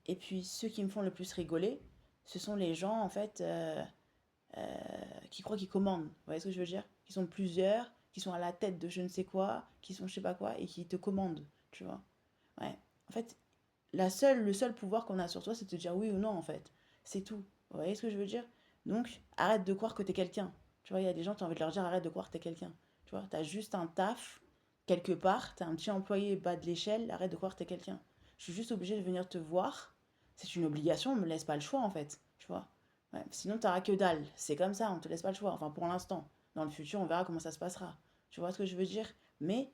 Et puis ceux qui me font le plus rigoler, ce sont les gens en fait qui croient qu'ils commandent. Vous voyez ce que je veux dire? Qui sont plusieurs, qui sont à la tête de je ne sais quoi, qui sont je sais pas quoi et qui te commandent, tu vois. Ouais. En fait, le seul pouvoir qu'on a sur toi, c'est de te dire oui ou non en fait. C'est tout. Vous voyez ce que je veux dire? Donc, arrête de croire que t'es quelqu'un. Tu vois, il y a des gens, tu as envie de leur dire arrête de croire que t'es quelqu'un. Tu vois, t'as juste un taf quelque part, t'es un petit employé bas de l'échelle, arrête de croire que t'es quelqu'un. Je suis juste obligée de venir te voir. C'est une obligation, on me laisse pas le choix en fait. Tu vois. Ouais, sinon, t'auras que dalle. C'est comme ça, on te laisse pas le choix. Enfin, pour l'instant. Dans le futur, on verra comment ça se passera. Tu vois ce que je veux dire? Mais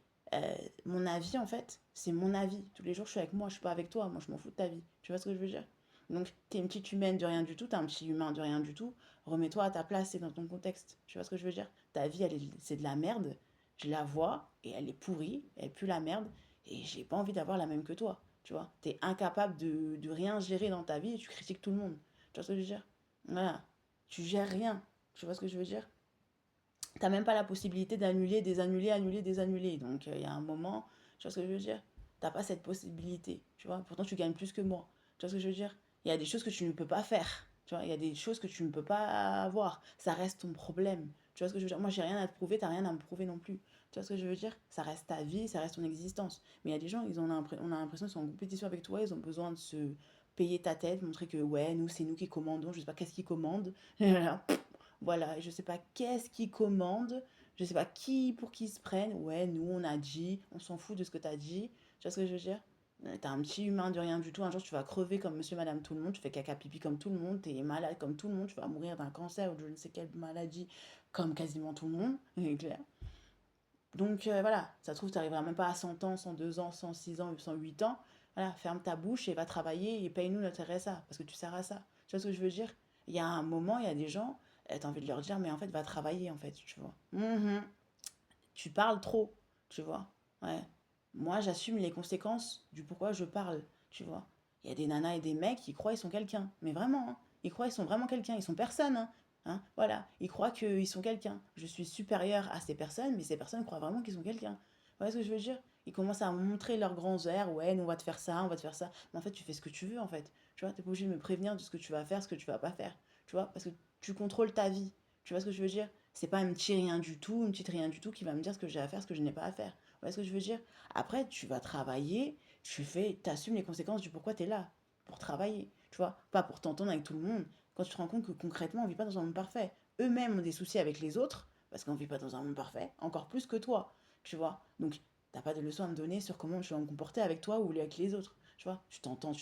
mon avis, en fait, c'est mon avis. Tous les jours, je suis avec moi, je suis pas avec toi. Moi, je m'en fous de ta vie. Tu vois ce que je veux dire? Donc, t'es une petite humaine de rien du tout, t'es un petit humain de rien du tout. Remets-toi à ta place et dans ton contexte. Tu vois ce que je veux dire? Ta vie, c'est de la merde. Je la vois et elle est pourrie, elle pue la merde. Et j'ai pas envie d'avoir la même que toi. Tu vois? T'es incapable de rien gérer dans ta vie et tu critiques tout le monde. Tu vois ce que je veux dire? Voilà. Tu gères rien. Tu vois ce que je veux dire? T'as même pas la possibilité d'annuler, désannuler, annuler, désannuler. Donc, il y a un moment, tu vois ce que je veux dire? T'as pas cette possibilité, tu vois? Pourtant, tu gagnes plus que moi. Tu vois ce que je veux dire? Il y a des choses que tu ne peux pas faire. Tu vois, il y a des choses que tu ne peux pas avoir. Ça reste ton problème. Tu vois ce que je veux dire? Moi, j'ai rien à te prouver, t'as rien à me prouver non plus. Tu vois ce que je veux dire? Ça reste ta vie, ça reste ton existence. Mais il y a des gens, on a l'impression qu'ils sont en compétition avec toi, ils ont besoin de se payer ta tête, montrer que ouais, nous, c'est nous qui commandons, je sais pas qu'est-ce qu'ils commandent. Voilà, et je sais pas qu'est-ce qu'ils commandent, je sais pas qui pour qui ils se prennent. Ouais, nous on a dit, on s'en fout de ce que t'as dit. Tu vois ce que je veux dire? T'es un petit humain de rien du tout. Un jour tu vas crever comme monsieur, madame, tout le monde. Tu fais caca pipi comme tout le monde. T'es malade comme tout le monde. Tu vas mourir d'un cancer ou de je ne sais quelle maladie comme quasiment tout le monde. C'est clair. Donc voilà, ça se trouve, tu n'arriveras même pas à 100 ans, 102 ans, 106 ans, 108 ans. Voilà, ferme ta bouche et va travailler et paye-nous notre RSA parce que tu sers à ça. Tu vois ce que je veux dire? Il y a un moment, il y a des gens, t'as envie de leur dire, mais en fait, va travailler, en fait, tu vois. Tu parles trop, tu vois. Ouais. Moi, j'assume les conséquences du pourquoi je parle, tu vois. Il y a des nanas et des mecs qui croient qu'ils sont quelqu'un. Mais vraiment, hein. Ils croient qu'ils sont vraiment quelqu'un. Ils sont personne, hein. Hein, voilà. Ils croient qu'ils sont quelqu'un. Je suis supérieure à ces personnes, mais ces personnes croient vraiment qu'ils sont quelqu'un. Vous voyez ce que je veux dire? Ils commencent à montrer leurs grands airs. Ouais, nous, on va te faire ça, on va te faire ça. Mais en fait, tu fais ce que tu veux, en fait. Tu vois, t'es pas obligé de me prévenir de ce que tu vas faire, ce que tu vas pas faire. Tu vois, parce que tu contrôles ta vie. Tu vois ce que je veux dire? C'est pas un petit rien du tout, une petite rien du tout qui va me dire ce que j'ai à faire, ce que je n'ai pas à faire. Vous voyez ce que je veux dire? Après, tu vas travailler, t'assumes les conséquences du pourquoi tu es là. Pour travailler, tu vois? Pas pour t'entendre avec tout le monde. Quand tu te rends compte que concrètement, on vit pas dans un monde parfait. Eux-mêmes ont des soucis avec les autres, parce qu'on vit pas dans un monde parfait, encore plus que toi, tu vois? Donc, t'as pas de leçon à me donner sur comment je vais me comporter avec toi ou avec les autres. Tu vois, tu t'entends,